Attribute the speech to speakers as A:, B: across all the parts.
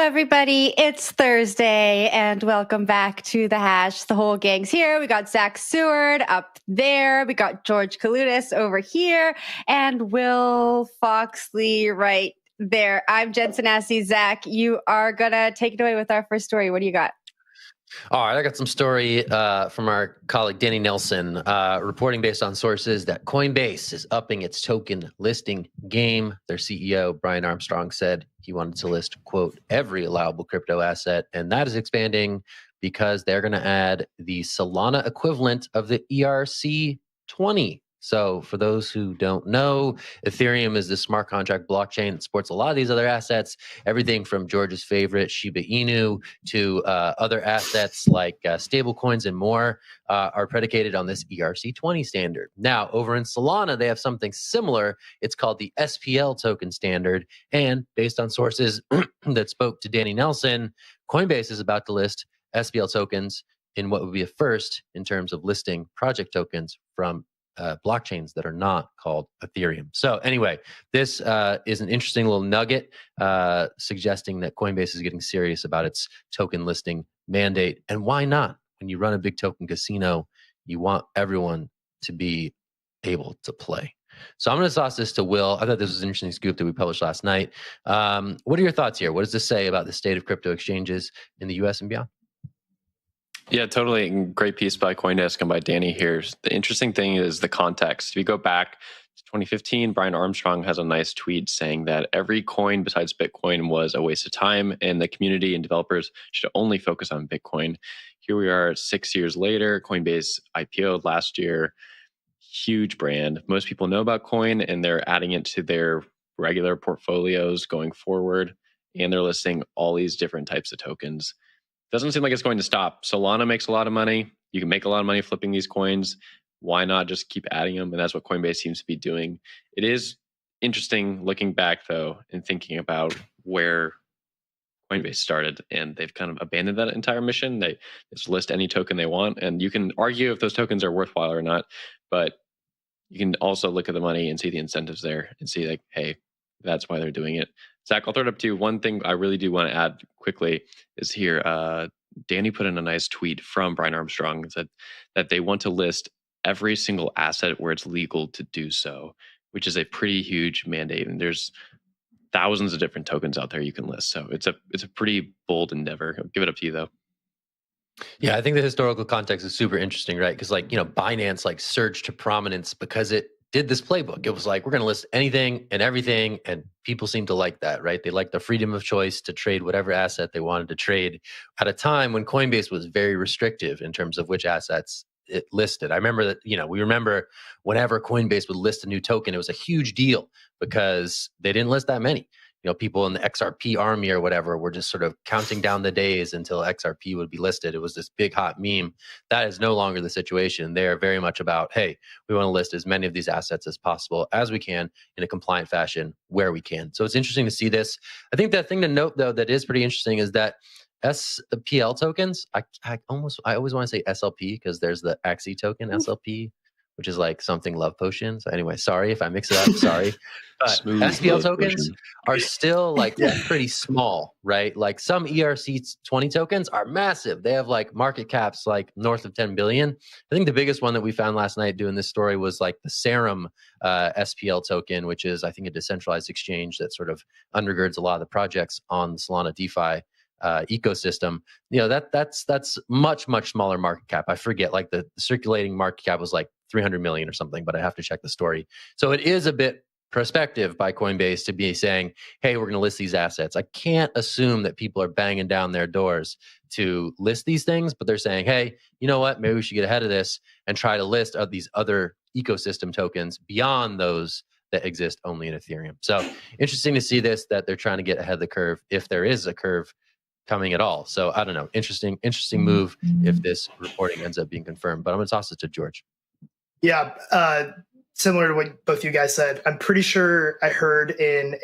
A: everybody. It's Thursday, and welcome back to The Hash. The whole gang's here. We got Zach Seward up there. We got George Kalutis over here, and Will Foxley right there. I'm Jen Sanasi. Zach, you are going to take it away with our first story. What do you got?
B: All right, I got some story from our colleague Danny Nelson, reporting based on sources that Coinbase is upping its token listing game. Their CEO, Brian Armstrong, said he wanted to list, quote, every allowable crypto asset, and that is expanding because they're going to add the Solana equivalent of the ERC-20. So for those who don't know, Ethereum is the smart contract blockchain that supports a lot of these other assets, everything from George's favorite Shiba Inu to other assets like stablecoins and more are predicated on this ERC-20 standard. Now, over in Solana, they have something similar. It's called the SPL token standard. And based on sources that spoke to Danny Nelson, Coinbase is about to list SPL tokens in what would be a first in terms of listing project tokens from blockchains that are not called Ethereum. So anyway, this is an interesting little nugget suggesting that Coinbase is getting serious about its token listing mandate. And why not? When you run a big token casino, you want everyone to be able to play. So I'm going to toss this to Will. I thought this was an interesting scoop that we published last night. What are your thoughts here? What does this say about the state of crypto exchanges in the US and beyond?
C: Yeah, totally. Great piece by CoinDesk and by Danny here. The interesting thing is the context. If you go back to 2015, Brian Armstrong has a nice tweet saying that every coin besides Bitcoin was a waste of time and the community and developers should only focus on Bitcoin. Here we are 6 years later. Coinbase IPO'd last year. Huge brand. Most people know about Coin and they're adding it to their regular portfolios going forward. And they're listing all these different types of tokens. Doesn't seem like it's going to stop. Solana makes a lot of money. You can make a lot of money flipping these coins. Why not just keep adding them? And that's what Coinbase seems to be doing. It is interesting looking back, though, and thinking about where Coinbase started. And they've kind of abandoned that entire mission. They just list any token they want. And you can argue if those tokens are worthwhile or not. But you can also look at the money and see the incentives there and see, like, hey, that's why they're doing it. Zach, I'll throw it up to you. One thing I really do want to add quickly is here. Danny put in a nice tweet from Brian Armstrong that they want to list every single asset where it's legal to do so, which is a pretty huge mandate. And there's thousands of different tokens out there you can list. So it's a pretty bold endeavor. I'll give it up to you, though.
B: Yeah, I think the historical context is super interesting, right? Because Binance surged to prominence because it did this playbook. It was like, we're going to list anything and everything, and people seem to like that, right? They like the freedom of choice to trade whatever asset they wanted to trade at a time when Coinbase was very restrictive in terms of which assets it listed. I remember that, we remember whenever Coinbase would list a new token, it was a huge deal because they didn't list that many. People in the XRP army or whatever were just sort of counting down the days until XRP would be listed. It was this big hot meme. That is no longer the situation. They're very much about, hey, we want to list as many of these assets as possible as we can in a compliant fashion where we can. So it's interesting to see this. I think the thing to note, though, that is pretty interesting is that SPL tokens, I always want to say SLP because there's the AXI token, SLP, which is like something love potion. So anyway, sorry if I mix it up, sorry. But SPL tokens are still pretty small, right? Like some ERC-20 tokens are massive. They have market caps north of 10 billion. I think the biggest one that we found last night doing this story was the Serum SPL token, which is I think a decentralized exchange that sort of undergirds a lot of the projects on the Solana DeFi ecosystem. That's much smaller market cap. I forget, the circulating market cap was 300 million or something, but I have to check the story. So it is a bit prospective by Coinbase to be saying, hey, we're going to list these assets. I can't assume that people are banging down their doors to list these things, but they're saying, hey, you know what? Maybe we should get ahead of this and try to list these other ecosystem tokens beyond those that exist only in Ethereum. So interesting to see this, that they're trying to get ahead of the curve, if there is a curve coming at all. So I don't know. Interesting move if this reporting ends up being confirmed. But I'm going to toss it to George.
D: Yeah, similar to what both you guys said, I'm pretty sure I heard in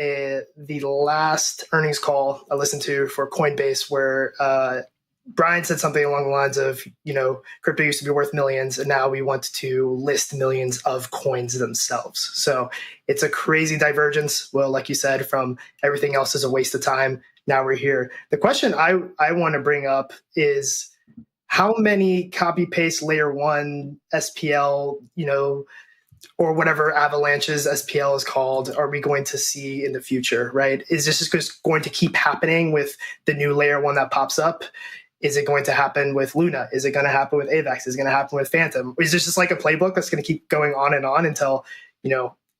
D: the last earnings call I listened to for Coinbase where Brian said something along the lines of, crypto used to be worth millions, and now we want to list millions of coins themselves. So it's a crazy divergence. Well, like you said, from everything else is a waste of time. Now we're here. The question I want to bring up is how many copy paste layer one SPL, or whatever Avalanche's SPL is called, are we going to see in the future, right? Is this just going to keep happening with the new layer one that pops up? Is it going to happen with Luna? Is it going to happen with AVAX? Is it going to happen with Phantom? Is this just like a playbook that's going to keep going on and on until,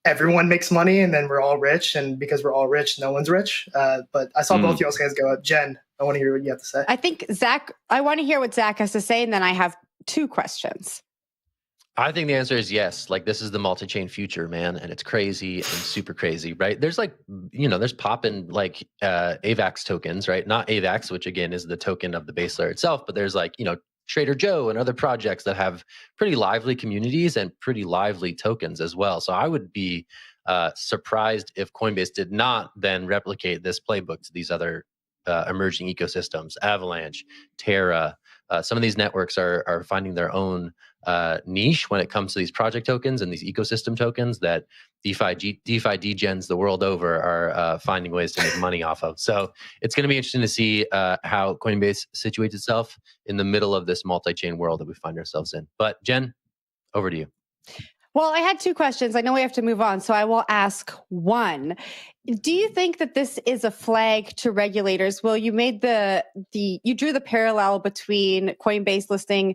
D: everyone makes money and then we're all rich? And because we're all rich, no one's rich. But I saw both y'all's hands go up. Jen, I want to hear what you have to say.
A: I think I want to hear what Zach has to say, and then I have 2 questions.
B: I think the answer is yes. Like, this is the multi-chain future, man, and it's crazy and super crazy, right? There's there's popping like AVAX tokens, right? Not AVAX, which again is the token of the base layer itself, but there's Trader Joe and other projects that have pretty lively communities and pretty lively tokens as well. So I would be surprised if Coinbase did not then replicate this playbook to these other emerging ecosystems. Avalanche, Terra, some of these networks are finding their own niche when it comes to these project tokens and these ecosystem tokens that DeFi degens the world over are finding ways to make money off of. So it's going to be interesting to see how Coinbase situates itself in the middle of this multi-chain world that we find ourselves in. But Jen, over to you.
A: Well, I had 2 questions. I know we have to move on, so I will ask one. Do you think that this is a flag to regulators? Well, you made you drew the parallel between Coinbase listing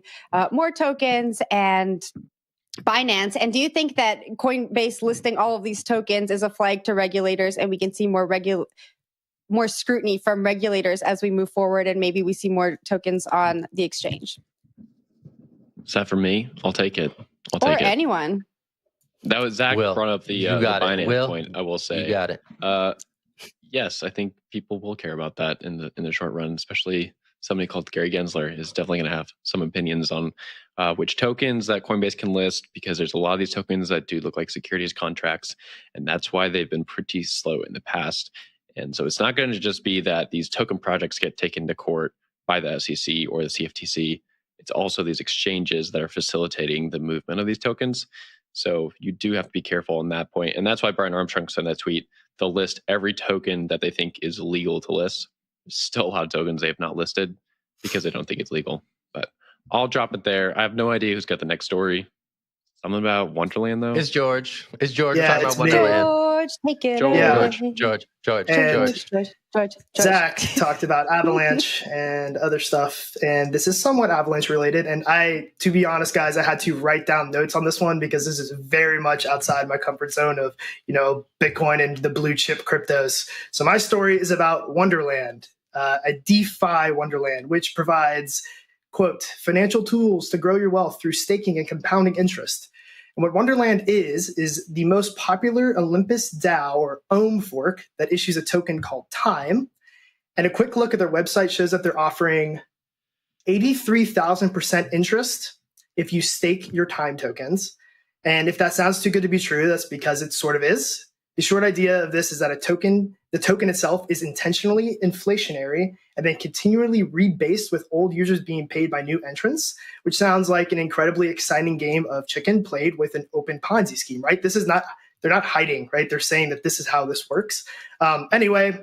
A: more tokens and Binance. And do you think that Coinbase listing all of these tokens is a flag to regulators, and we can see more scrutiny from regulators as we move forward, and maybe we see more tokens on the exchange?
C: Is that for me? I'll take it.
A: Or anyone.
C: That was Zach brought up the Binance point. I will say,
B: you got it.
C: Yes, I think people will care about that in the short run. Especially somebody called Gary Gensler is definitely going to have some opinions on which tokens that Coinbase can list, because there's a lot of these tokens that do look like securities contracts, and that's why they've been pretty slow in the past. And so it's not going to just be that these token projects get taken to court by the SEC or the CFTC. It's also these exchanges that are facilitating the movement of these tokens. So you do have to be careful on that point. And that's why Brian Armstrong sent that tweet. They'll list every token that they think is legal to list. There's still a lot of tokens they have not listed because they don't think it's legal. But I'll drop it there. I have no idea who's got the next story. Something about Wonderland, though?
B: It's George. It's George.
D: Yeah,
B: talking about Wonderland.
A: George, take it.
B: George.
D: Zach talked about Avalanche and other stuff, and this is somewhat Avalanche related. And to be honest, guys, I had to write down notes on this one because this is very much outside my comfort zone of, Bitcoin and the blue chip cryptos. So my story is about Wonderland, a DeFi Wonderland, which provides, quote, financial tools to grow your wealth through staking and compounding interest. And what Wonderland is the most popular Olympus DAO or Ohm fork that issues a token called Time. And a quick look at their website shows that they're offering 83,000% interest if you stake your Time tokens. And if that sounds too good to be true, that's because it sort of is. The short idea of this is that the token itself is intentionally inflationary and then continually rebased with old users being paid by new entrants, which sounds like an incredibly exciting game of chicken played with an open Ponzi scheme, right? They're not hiding, right? They're saying that this is how this works. Anyway,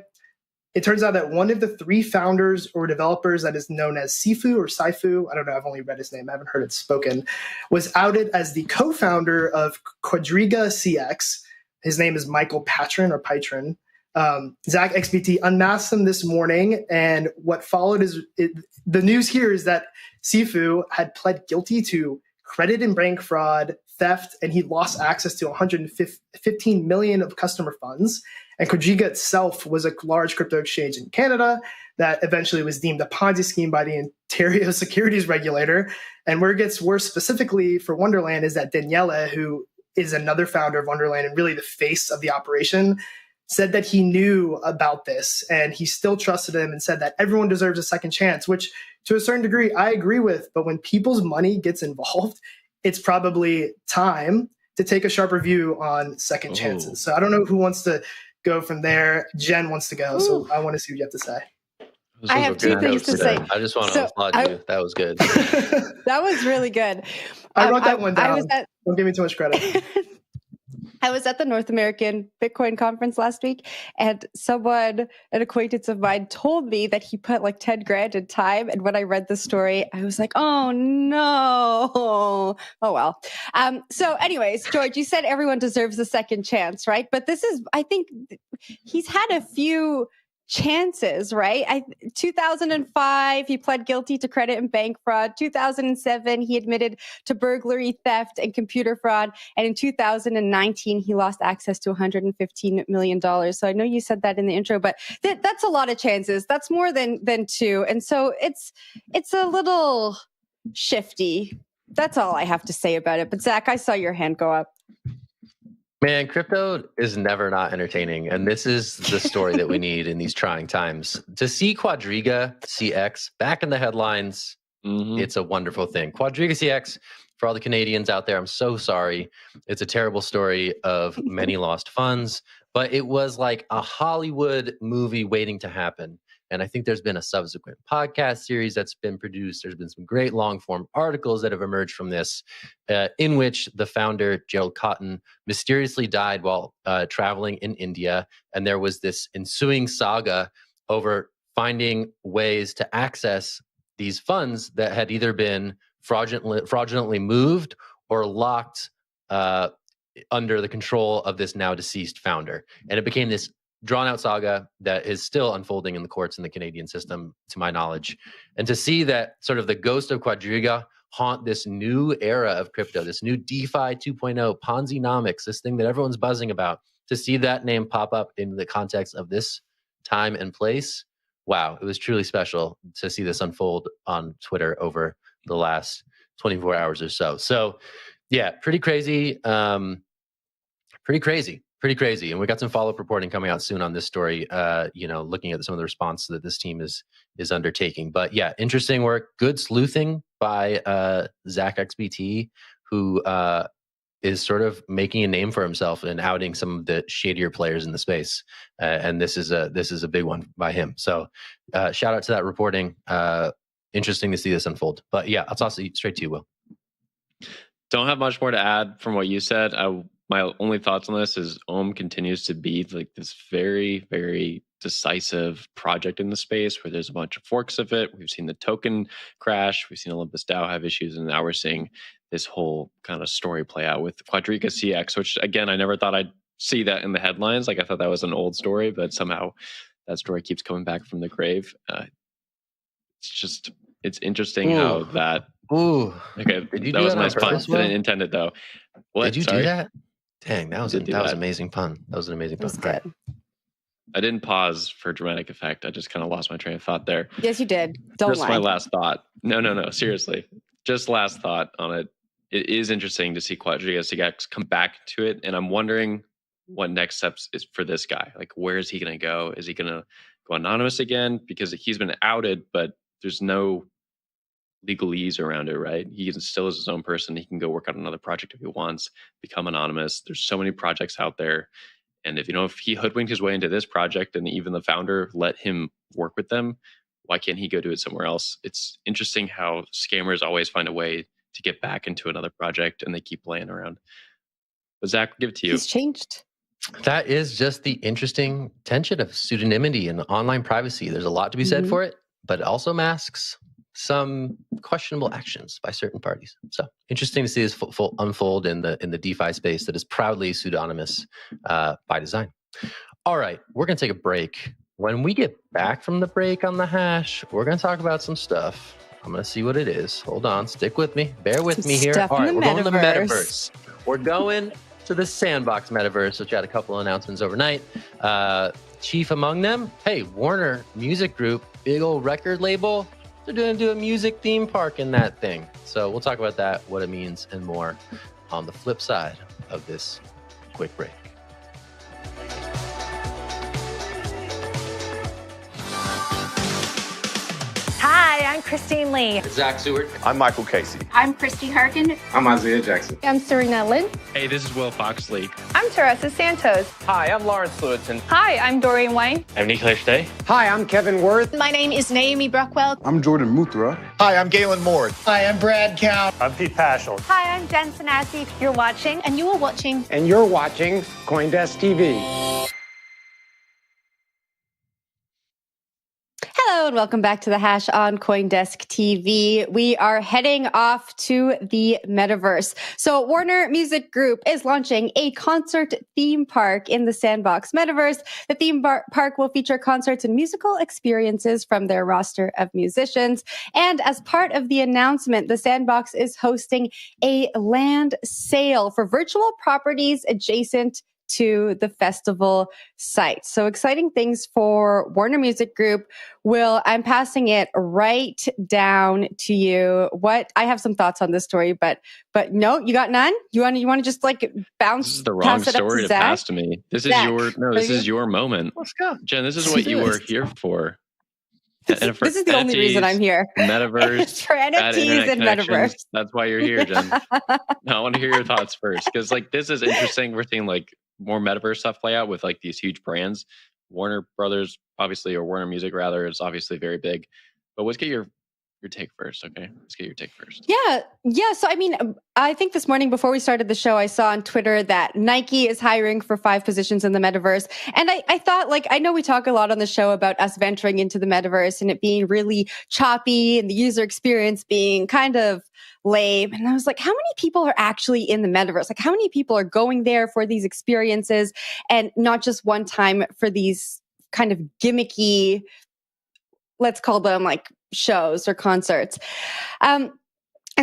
D: it turns out that one of the 3 founders or developers that is known as Sifu, I don't know, I've only read his name, I haven't heard it spoken, was outed as the co-founder of QuadrigaCX. His name is Michael Patron. Zach XBT unmasked him this morning, and what followed the news here is that Sifu had pled guilty to credit and bank fraud, theft, and he lost access to 115 million of customer funds. And Quadriga itself was a large crypto exchange in Canada that eventually was deemed a Ponzi scheme by the Ontario securities regulator. And where it gets worse specifically for Wonderland is that Daniela, who is another founder of Wonderland and really the face of the operation, said that he knew about this and he still trusted him and said that everyone deserves a second chance, which to a certain degree I agree with. But when people's money gets involved, it's probably time to take a sharper view on second chances. So I don't know who wants to go from there. Jen wants to go, so I want to see what you have to say.
A: I have two things to say.
B: I just want to
A: So,
B: applaud you. That was good.
A: That was really good.
D: I wrote that one down.
A: Don't
D: give me too much credit.
A: I was at the North American Bitcoin conference last week, and an acquaintance of mine, told me that he put like 10 grand in time. And when I read the story, I was like, oh no. Oh well. So anyways, George, you said everyone deserves a second chance, right? But I think he's had a few chances, right? 2005, he pled guilty to credit and bank fraud. 2007, he admitted to burglary, theft, and computer fraud. And in 2019, he lost access to $115 million. So I know you said that in the intro, but that's a lot of chances. That's more than two. And so it's a little shifty. That's all I have to say about it. But Zach, I saw your hand go up.
B: Man, crypto is never not entertaining. And this is the story that we need in these trying times. To see QuadrigaCX back in the headlines, it's a wonderful thing. QuadrigaCX, for all the Canadians out there, I'm so sorry. It's a terrible story of many lost funds, but it was like a Hollywood movie waiting to happen. And I think there's been a subsequent podcast series that's been produced. There's been some great long form articles that have emerged from this, in which the founder, Gerald Cotton, mysteriously died while traveling in India. And there was this ensuing saga over finding ways to access these funds that had either been fraudulently moved or locked under the control of this now deceased founder. And it became this drawn out saga that is still unfolding in the courts in the Canadian system, to my knowledge. And to see that sort of the ghost of Quadriga haunt this new era of crypto, this new DeFi 2.0, Ponzi-nomics, this thing that everyone's buzzing about, to see that name pop up in the context of this time and place, wow, it was truly special to see this unfold on Twitter over the last 24 hours or so. So yeah, pretty crazy. Pretty crazy. And we got some follow-up reporting coming out soon on this story, looking at some of the response that this team is undertaking. But yeah, interesting work. Good sleuthing by Zach XBT, who is sort of making a name for himself and outing some of the shadier players in the space. And this is a big one by him. So shout out to that reporting. Interesting to see this unfold. But yeah, I'll toss it straight to you, Will.
C: Don't have much more to add from what you said. My only thoughts on this is Ohm continues to be like this very, very decisive project in the space where there's a bunch of forks of it. We've seen the token crash. We've seen Olympus DAO have issues. And now we're seeing this whole kind of story play out with QuadrigaCX, which again, I never thought I'd see that in the headlines. Like I thought that was an old story, but somehow that story keeps coming back from the grave. It's interesting how that...
B: Ooh.
C: Okay,
B: Did you
C: that
B: do
C: was
B: that
C: a nice
B: on
C: pun.
B: purpose,
C: Didn't intend it though. What?
B: Did you
C: Sorry?
B: do that? Dang, that was an amazing pun. That was an amazing pun.
A: That was good.
C: I didn't pause for dramatic effect. I just kind of lost my train of thought there.
A: Yes, you did. Don't
C: Just
A: lie.
C: my last thought. No. Seriously. Just last thought on it. It is interesting to see QuadrigaCX come back to it. And I'm wondering what next steps is for this guy. Like, where is he going to go? Is he going to go anonymous again? Because he's been outed, but there's no legalese around it, right? He still is his own person. He can go work on another project if he wants, become anonymous. There's so many projects out there. And if he hoodwinked his way into this project and even the founder let him work with them, why can't he go do it somewhere else? It's interesting how scammers always find a way to get back into another project and they keep playing around. But Zach, I'll give it to you.
A: He's changed.
B: That is just the interesting tension of pseudonymity and online privacy. There's a lot to be said for it, but it also masks some questionable actions by certain parties. So interesting to see this full unfold in the DeFi space that is proudly pseudonymous by design. All right, we're going to take a break. When we get back from the break on the hash, we're going to talk about some stuff. I'm going to see what it is. Hold on, stick with me. Bear with me here. All right, we're going to the Metaverse. We're going to the Sandbox Metaverse, which had a couple of announcements overnight. Chief among them, hey, Warner Music Group, big old record label. They're going to do a music theme park in that thing. So we'll talk about that, what it means, and more on the flip side of this quick break.
E: Hi, I'm Christine Lee.
B: Zach Seward.
F: I'm Michael Casey.
G: I'm Christy Harkin.
H: I'm Isaiah Jackson.
I: I'm Serena Lynn.
C: Hey, this is Will Foxley.
J: I'm Teresa Santos.
K: Hi, I'm Lawrence Lewitton.
J: Hi, I'm Doreen Wayne.
L: I'm Nicolas Day.
M: Hi, I'm Kevin Worth.
N: My name is Naomi Brockwell.
O: I'm Jordan Muthra.
P: Hi, I'm Galen Moore.
Q: Hi, I'm Brad Count.
R: I'm Pete Paschal.
S: Hi, I'm Jen Sanasi.
N: You're watching.
S: And you are watching.
M: And you're watching CoinDesk TV.
A: Hello and welcome back to the Hash on CoinDesk TV. We are heading off to the Metaverse. So Warner Music Group is launching a concert theme park in the Sandbox Metaverse. The theme park will feature concerts and musical experiences from their roster of musicians. And as part of the announcement, the Sandbox is hosting a land sale for virtual properties adjacent to the festival site. So exciting things for Warner Music Group. Will, I'm passing it right down to you. I have some thoughts on this story, but no, you got none? You want to just like bounce?
C: This is the wrong story to pass to me. This
A: Zach.
C: This is your moment.
B: Let's go.
C: Jen, this is what you were here for.
A: This is the only reason I'm here.
C: Metaverse.
A: It's for NFTs and Metaverse.
C: That's why you're here, Jen. I want to hear your thoughts first, because like this is interesting. We're seeing like more Metaverse stuff play out with like these huge brands. Warner Brothers, obviously, or Warner Music rather, is obviously very big. But let's get your take first, okay? Let's get your take first.
A: Yeah. So I mean, I think this morning before we started the show, I saw on Twitter that Nike is hiring for 5 positions in the Metaverse. And I thought, like, I know we talk a lot on the show about us venturing into the Metaverse and it being really choppy and the user experience being kind of lame. And I was like, how many people are actually in the Metaverse? Like, how many people are going there for these experiences and not just one time for these kind of gimmicky, let's call them like shows or concerts. And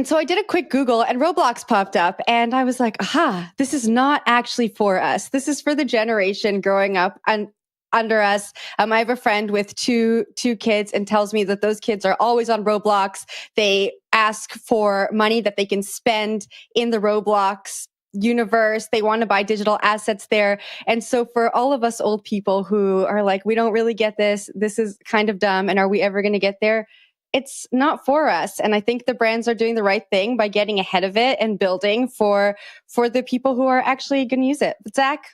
A: so I did a quick Google and Roblox popped up and I was like, aha, this is not actually for us. This is for the generation growing up under us. I have a friend with two kids and tells me that those kids are always on Roblox. They ask for money that they can spend in the Roblox universe. They want to buy digital assets there. And so for all of us old people who are like, we don't really get this, this is kind of dumb, and are we ever going to get there? It's not for us. And I think the brands are doing the right thing by getting ahead of it and building for the people who are actually going to use it. But Zach,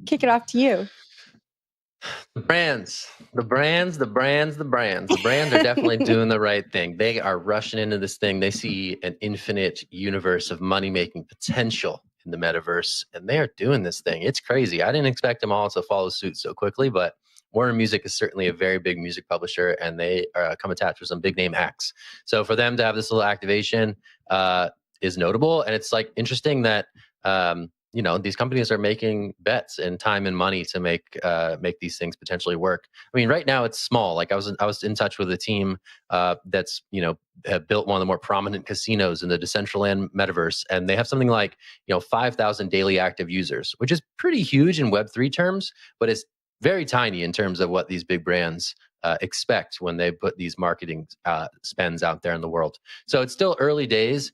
A: kick it off to you.
B: The brands are definitely doing the right thing. They are rushing into this thing. They see an infinite universe of money-making potential in the Metaverse, and they are doing this thing. It's crazy. I didn't expect them all to follow suit so quickly, but Warner Music is certainly a very big music publisher, and they come attached with some big name acts. So for them to have this little activation is notable, and it's like interesting that these companies are making bets and time and money to make these things potentially work. I mean, right now it's small. Like I was in touch with a team that's built one of the more prominent casinos in the Decentraland Metaverse, and they have something like 5,000 daily active users, which is pretty huge in Web3 terms, but it's very tiny in terms of what these big brands expect when they put these marketing spends out there in the world. So it's still early days.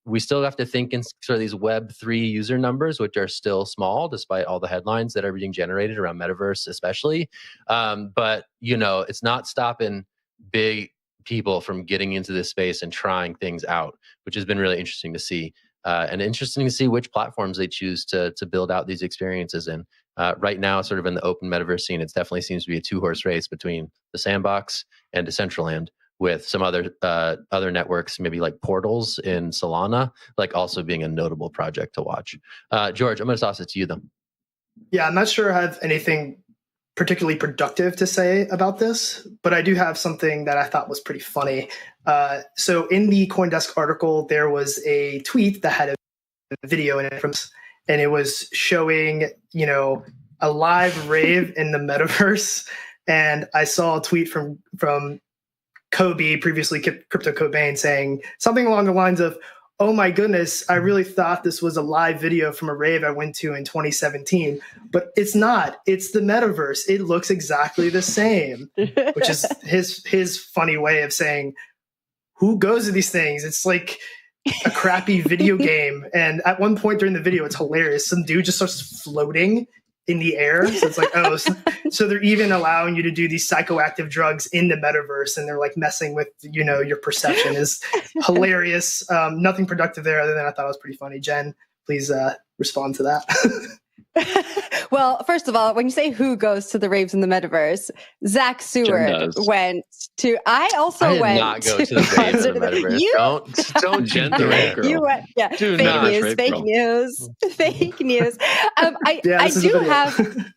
B: We still have to think in sort of these Web3 user numbers, which are still small despite all the headlines that are being generated around Metaverse especially. But, it's not stopping big people from getting into this space and trying things out, which has been really interesting to see. And interesting to see which platforms they choose to build out these experiences in. Right now, sort of in the open Metaverse scene, it definitely seems to be a 2-horse race between the Sandbox and Decentraland, with some other networks, maybe like Portals in Solana, like also being a notable project to watch. George, I'm going to toss it to you though.
D: Yeah, I'm not sure I have anything particularly productive to say about this, but I do have something that I thought was pretty funny. So in the CoinDesk article, there was a tweet that had a video in it, and it was showing, a live rave in the Metaverse. And I saw a tweet from Kobe, previously Crypto Cobain, saying something along the lines of, "Oh my goodness, I really thought this was a live video from a rave I went to in 2017, but it's not. It's the Metaverse. It looks exactly the same," which is his funny way of saying, who goes to these things? It's like a crappy video game. And at one point during the video, it's hilarious. Some dude just starts floating in the air. So it's like, so they're even allowing you to do these psychoactive drugs in the metaverse, and they're like messing with, your perception is hilarious. Nothing productive there other than I thought it was pretty funny. Jen, please respond to that.
A: Well, first of all, when you say who goes to the raves in the metaverse, Zach Seward went to. I
B: did not go to the raves in the metaverse. Don't
C: Jen the rave girl.
A: You went, yeah. Fake news. I do have.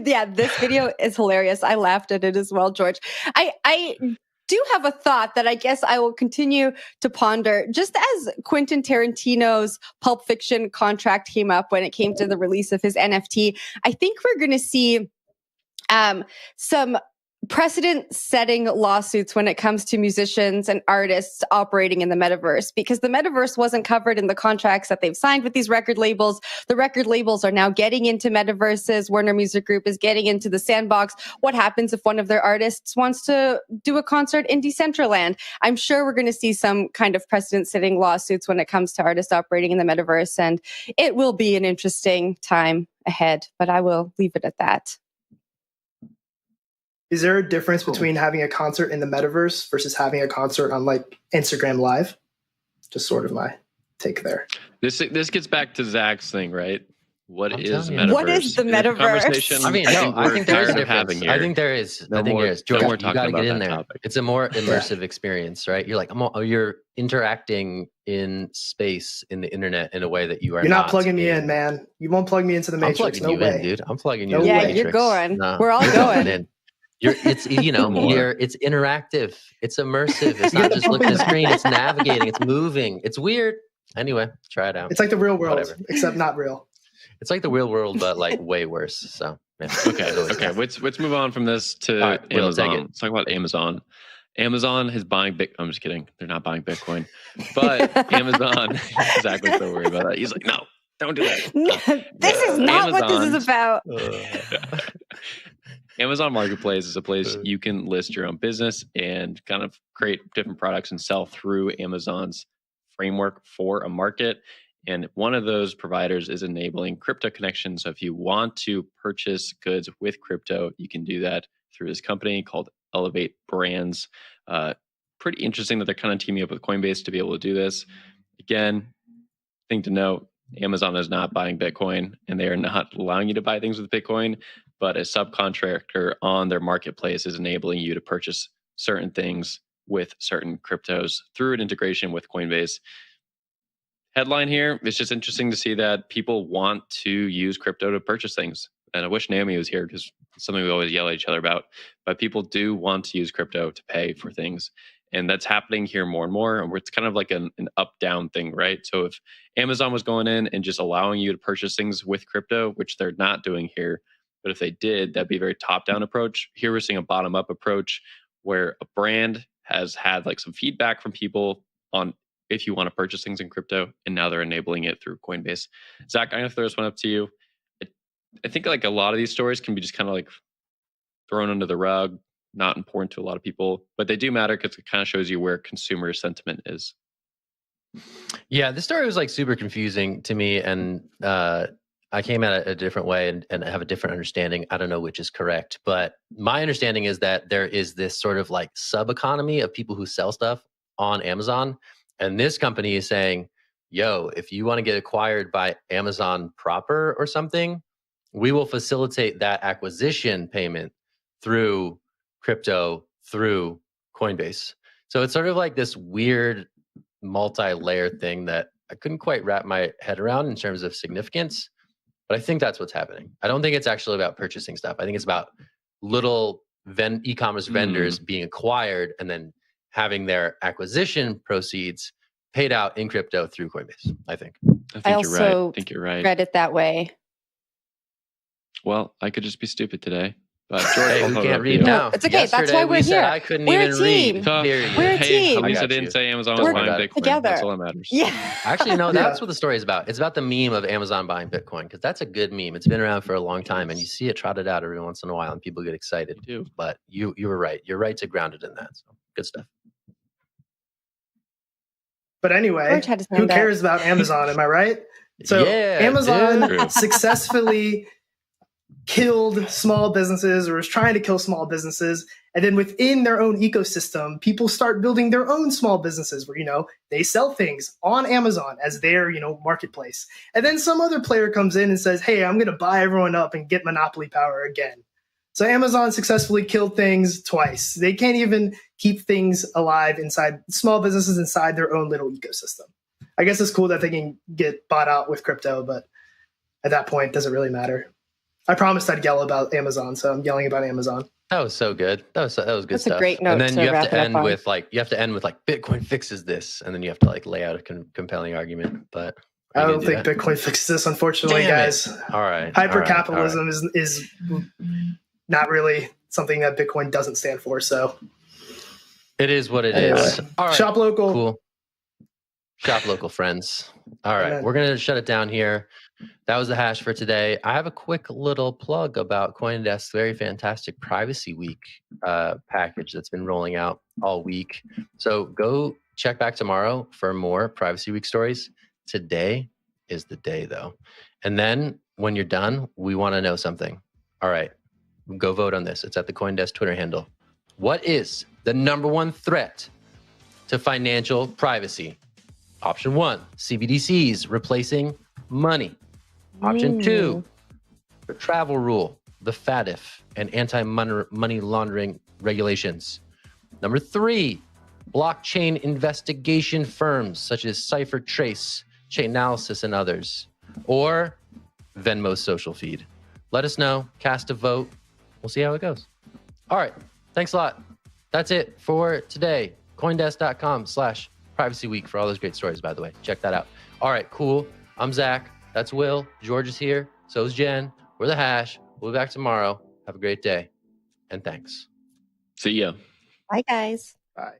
A: Yeah, this video is hilarious. I laughed at it as well, George. I do have a thought that I guess I will continue to ponder. Just as Quentin Tarantino's Pulp Fiction contract came up when it came to the release of his NFT, I think we're going to see some precedent-setting lawsuits when it comes to musicians and artists operating in the metaverse, because the metaverse wasn't covered in the contracts that they've signed with these record labels. The record labels are now getting into metaverses. Warner Music Group is getting into the sandbox. What happens if one of their artists wants to do a concert in Decentraland? I'm sure we're going to see some kind of precedent-setting lawsuits when it comes to artists operating in the metaverse, and it will be an interesting time ahead, but I will leave it at that.
D: Is there a difference between having a concert in the metaverse versus having a concert on like Instagram Live? Just sort of my take there.
C: This gets back to Zach's thing, right? What is metaverse?
A: What is the metaverse?
B: I mean, I think there is a difference. I think there is. George, you got to get in there. Topic. It's a more immersive experience, right? You're like, you're interacting in space in the internet in a way that you are.
D: You're not plugging me in, man. You won't plug me into the Matrix.
B: I'm plugging you in, dude. I'm plugging you in.
A: Yeah, you're going. No, we're all going in.
B: It's interactive. It's immersive. It's not just looking at the screen. It's navigating. It's moving. It's weird. Anyway, try it out.
D: It's like the real world, except not real.
B: It's like the real world, but like way worse. So yeah.
C: Okay. Let's move on from this to Amazon. Let's talk about Amazon. Amazon is buying I'm just kidding. They're not buying Bitcoin, but Amazon. Zach was so worried about that. He's like, no, don't do that.
A: This is not what this is about.
C: Amazon Marketplace is a place you can list your own business and kind of create different products and sell through Amazon's framework for a market. And one of those providers is enabling crypto connections. So if you want to purchase goods with crypto, you can do that through this company called Elevate Brands. Pretty interesting that they're kind of teaming up with Coinbase to be able to do this. Again, thing to note, Amazon is not buying Bitcoin and they are not allowing you to buy things with Bitcoin, but a subcontractor on their marketplace is enabling you to purchase certain things with certain cryptos through an integration with Coinbase. Headline here, it's just interesting to see that people want to use crypto to purchase things. And I wish Naomi was here because it's something we always yell at each other about. But people do want to use crypto to pay for things. And that's happening here more and more. And it's kind of like an up-down thing, right? So if Amazon was going in and just allowing you to purchase things with crypto, which they're not doing here, but if they did, that'd be a very top-down approach. Here we're seeing a bottom-up approach where a brand has had like some feedback from people on if you want to purchase things in crypto, and now they're enabling it through Coinbase. Zach, I'm going to throw this one up to you. I think like a lot of these stories can be just kind of like thrown under the rug, not important to a lot of people, but they do matter because it kind of shows you where consumer sentiment is.
B: Yeah, this story was like super confusing to me, and I came at it a different way and I have a different understanding. I don't know which is correct, but my understanding is that there is this sort of like sub-economy of people who sell stuff on Amazon. And this company is saying, yo, if you want to get acquired by Amazon proper or something, we will facilitate that acquisition payment through crypto, through Coinbase. So it's sort of like this weird multi-layered thing that I couldn't quite wrap my head around in terms of significance. But I think that's what's happening. I don't think it's actually about purchasing stuff. I think it's about little e-commerce vendors being acquired and then having their acquisition proceeds paid out in crypto through Coinbase, I think.
A: I also read it that way.
C: Well, I could just be stupid today. But George,
B: hey, we can't read now.
A: It's okay. That's why we're here.
B: I couldn't even read.
A: We're a team.
C: At least I didn't say Amazon was buying Bitcoin.
A: Together.
C: That's all that matters.
A: Yeah.
B: Actually, no, that's what the story is about. It's about the meme of Amazon buying Bitcoin, because that's a good meme. It's been around for a long time, and you see it trotted out every once in a while, and people get excited. But you were right. You're right to ground it in that. So good stuff.
D: But anyway, who cares about Amazon? Am I right? So Amazon successfully killed small businesses or is trying to kill small businesses. And then within their own ecosystem, people start building their own small businesses where, they sell things on Amazon as their, marketplace. And then some other player comes in and says, hey, I'm going to buy everyone up and get monopoly power again. So Amazon successfully killed things twice. They can't even keep things alive inside small businesses inside their own little ecosystem. I guess it's cool that they can get bought out with crypto, but at that point, it doesn't really matter. I promised I'd yell about Amazon, so I'm yelling about Amazon.
B: That was so good. That was good
A: That's
B: stuff.
A: a great note.
B: And then
A: to
B: you have
A: wrap
B: to
A: it up
B: end
A: on.
B: with Bitcoin fixes this, and then you have to lay out a compelling argument. But
D: I don't think Bitcoin fixes this, unfortunately,
B: Damn it.
D: guys.
B: All right.
D: Hyper-capitalism is not really something that Bitcoin doesn't stand for. So
B: it is what it is. All right.
D: Shop local.
B: Cool. Shop local, friends. All right.
D: Amen.
B: We're going to shut it down here. That was the hash for today. I have a quick little plug about CoinDesk's very fantastic Privacy Week package that's been rolling out all week. So go check back tomorrow for more Privacy Week stories. Today is the day, though. And then when you're done, we want to know something. All right. Go vote on this. It's at the CoinDesk Twitter handle. What is the number one threat to financial privacy? Option 1, CBDCs replacing money. Option 2, the travel rule, the FATF, and anti-money laundering regulations. Number 3, blockchain investigation firms such as CipherTrace, Chainalysis, and others. Or Venmo's social feed. Let us know. Cast a vote. We'll see how it goes. All right. Thanks a lot. That's it for today. CoinDesk.com/Privacy Week for all those great stories, by the way. Check that out. All right, cool. I'm Zach. That's Will. George is here. So is Jen. We're the Hash. We'll be back tomorrow. Have a great day. And thanks.
C: See ya.
A: Bye, guys.
D: Bye.